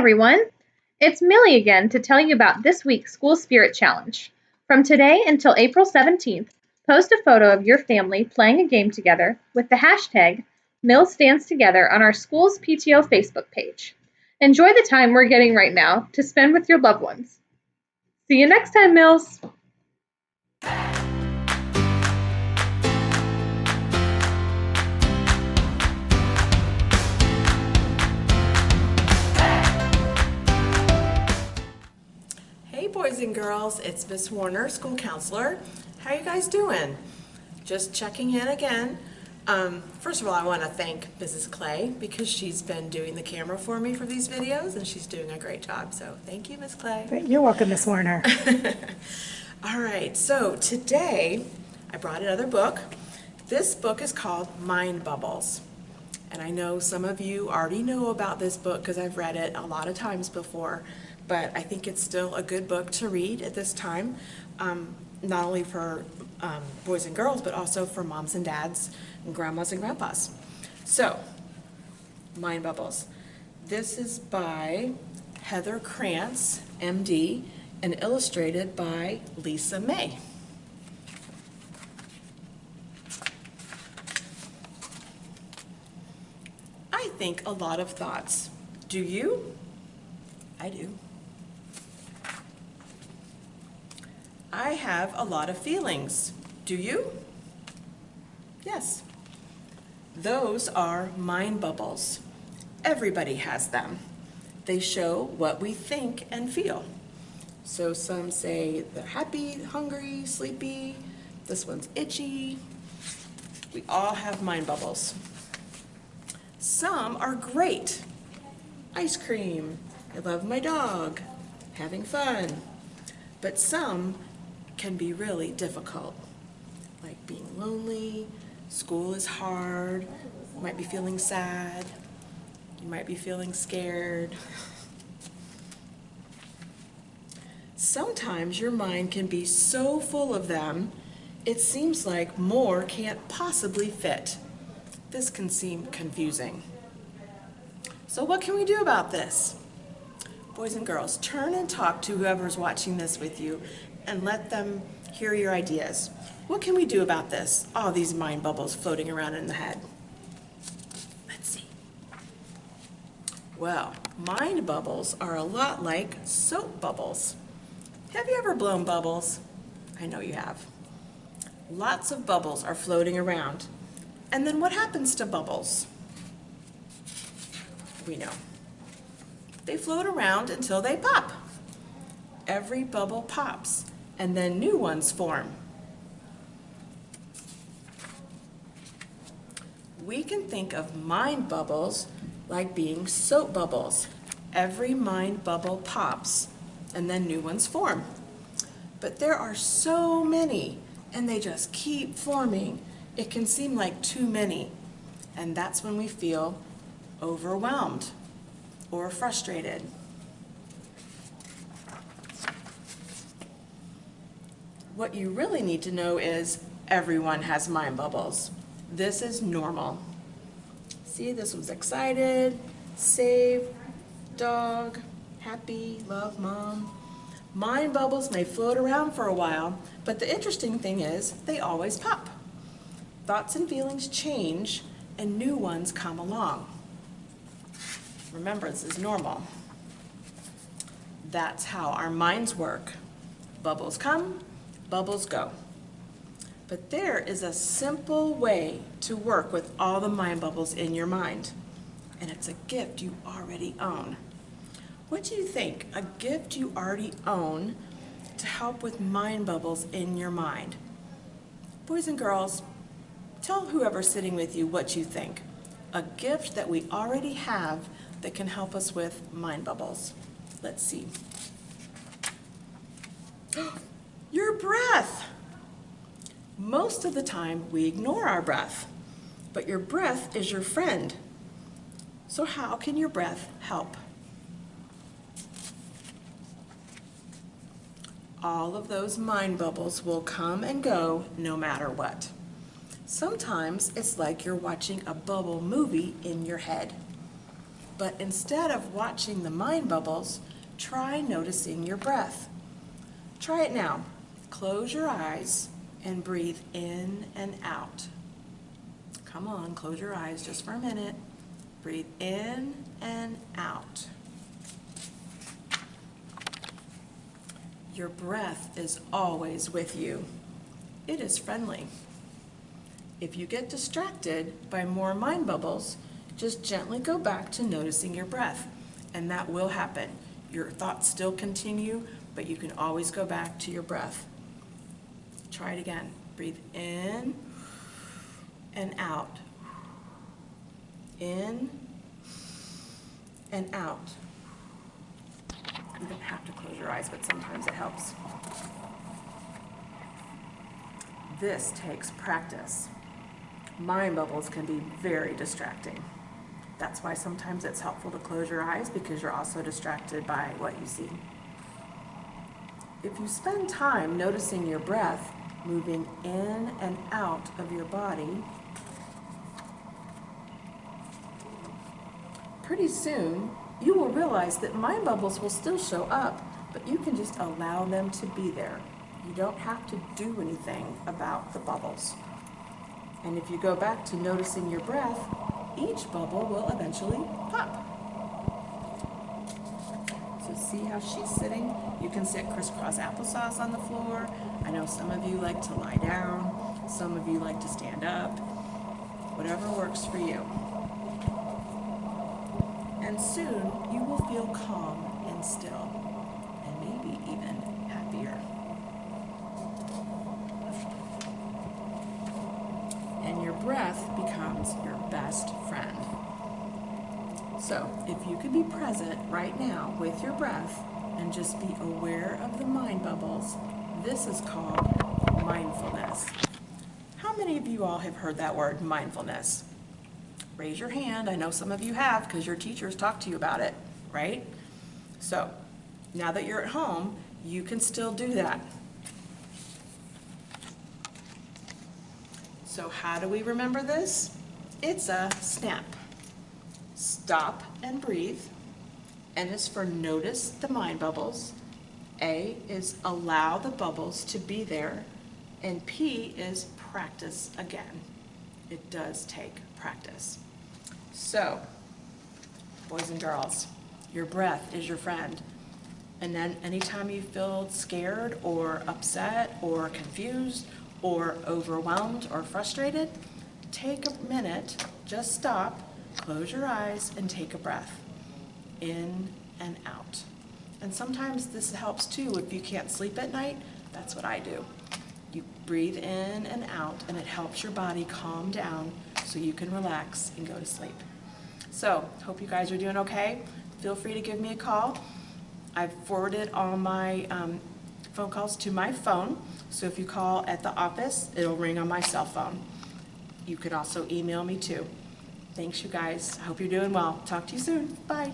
everyone! It's Millie again to tell you about this week's School Spirit Challenge. From today until April 17th, post a photo of your family playing a game together with the hashtag #MillStandsTogether on our school's PTO Facebook page. Enjoy the time we're getting right now to spend with your loved ones. See you next time, Mills! Hey boys and girls, it's Miss Warner, school counselor. How you guys doing? Just checking in again. First of all, I want to thank Mrs. Clay because she's been doing the camera for me for these videos and she's doing a great job. So thank you, Miss Clay. You're welcome, Miss Warner. All right, so today I brought another book. This book is called Mind Bubbles. And I know some of you already know about this book because I've read it a lot of times before, but I think it's still a good book to read at this time, not only for boys and girls, but also for moms and dads and grandmas and grandpas. So, Mind Bubbles. This is by Heather Krantz, MD, and illustrated by Lisa May. I think a lot of thoughts. Do you? I do. I have a lot of feelings. Do you? Yes. Those are mind bubbles. Everybody has them. They show what we think and feel. So some say they're happy, hungry, sleepy. This one's itchy. We all have mind bubbles. Some are great. Ice cream. I love my dog. Having fun. But some can be really difficult, like being lonely, school is hard, you might be feeling sad, you might be feeling scared. Sometimes your mind can be so full of them, it seems like more can't possibly fit. This can seem confusing. So what can we do about this? Boys and girls, turn and talk to whoever's watching this with you and let them hear your ideas. What can we do about this? All these mind bubbles floating around in the head. Let's see. Well, mind bubbles are a lot like soap bubbles. Have you ever blown bubbles? I know you have. Lots of bubbles are floating around. And then what happens to bubbles? We know. They float around until they pop. Every bubble pops, and then new ones form. We can think of mind bubbles like being soap bubbles. Every mind bubble pops, and then new ones form. But there are so many, and they just keep forming. It can seem like too many, and that's when we feel overwhelmed or frustrated. What you really need to know is everyone has mind bubbles. This is normal. See, this was excited, save, dog, happy, love, mom. Mind bubbles may float around for a while, but the interesting thing is they always pop. Thoughts and feelings change and new ones come along. Remember, this is normal. That's how our minds work. Bubbles come, bubbles go. But there is a simple way to work with all the mind bubbles in your mind, and it's a gift you already own. What do you think? A gift you already own to help with mind bubbles in your mind. Boys and girls, tell whoever's sitting with you what you think. A gift that we already have that can help us with mind bubbles. Let's see. Your breath. Most of the time we ignore our breath, but your breath is your friend. So how can your breath help? All of those mind bubbles will come and go no matter what. Sometimes it's like you're watching a bubble movie in your head. But instead of watching the mind bubbles, try noticing your breath. Try it now. Close your eyes and breathe in and out. Come on, close your eyes just for a minute. Breathe in and out. Your breath is always with you. It is friendly. If you get distracted by more mind bubbles, just gently go back to noticing your breath, and that will happen. Your thoughts still continue, but you can always go back to your breath. Try it again. Breathe in and out. In and out. You don't have to close your eyes, but sometimes it helps. This takes practice. Mind bubbles can be very distracting. That's why sometimes it's helpful to close your eyes, because you're also distracted by what you see. If you spend time noticing your breath moving in and out of your body, pretty soon you will realize that mind bubbles will still show up, but you can just allow them to be there. You don't have to do anything about the bubbles. And if you go back to noticing your breath, each bubble will eventually pop. So see how she's sitting? You can sit crisscross applesauce on the floor. I know some of you like to lie down. Some of you like to stand up. Whatever works for you. And soon you will feel calm and still, and maybe even happier. And your breath becomes your best friend. So if you could be present right now with your breath and just be aware of the mind bubbles, this is called mindfulness. How many of you all have heard that word, mindfulness? Raise your hand. I know some of you have, because your teachers talked to you about it, right? So now that you're at home, you can still do that. So how do we remember this? It's a SNAP. Stop and breathe. N is for notice the mind bubbles. A is allow the bubbles to be there. And P is practice again. It does take practice. So, boys and girls, your breath is your friend. And then anytime you feel scared or upset or confused or overwhelmed or frustrated, take a minute, just stop, close your eyes, and take a breath in and out. And sometimes this helps too if you can't sleep at night. That's what I do. You breathe in and out, and it helps your body calm down so you can relax and go to sleep. So, hope you guys are doing okay. Feel free to give me a call. I've forwarded all my phone calls to my phone, so if you call at the office, it'll ring on my cell phone. You could also email me too. Thanks, you guys. I hope you're doing well. Talk to you soon. Bye.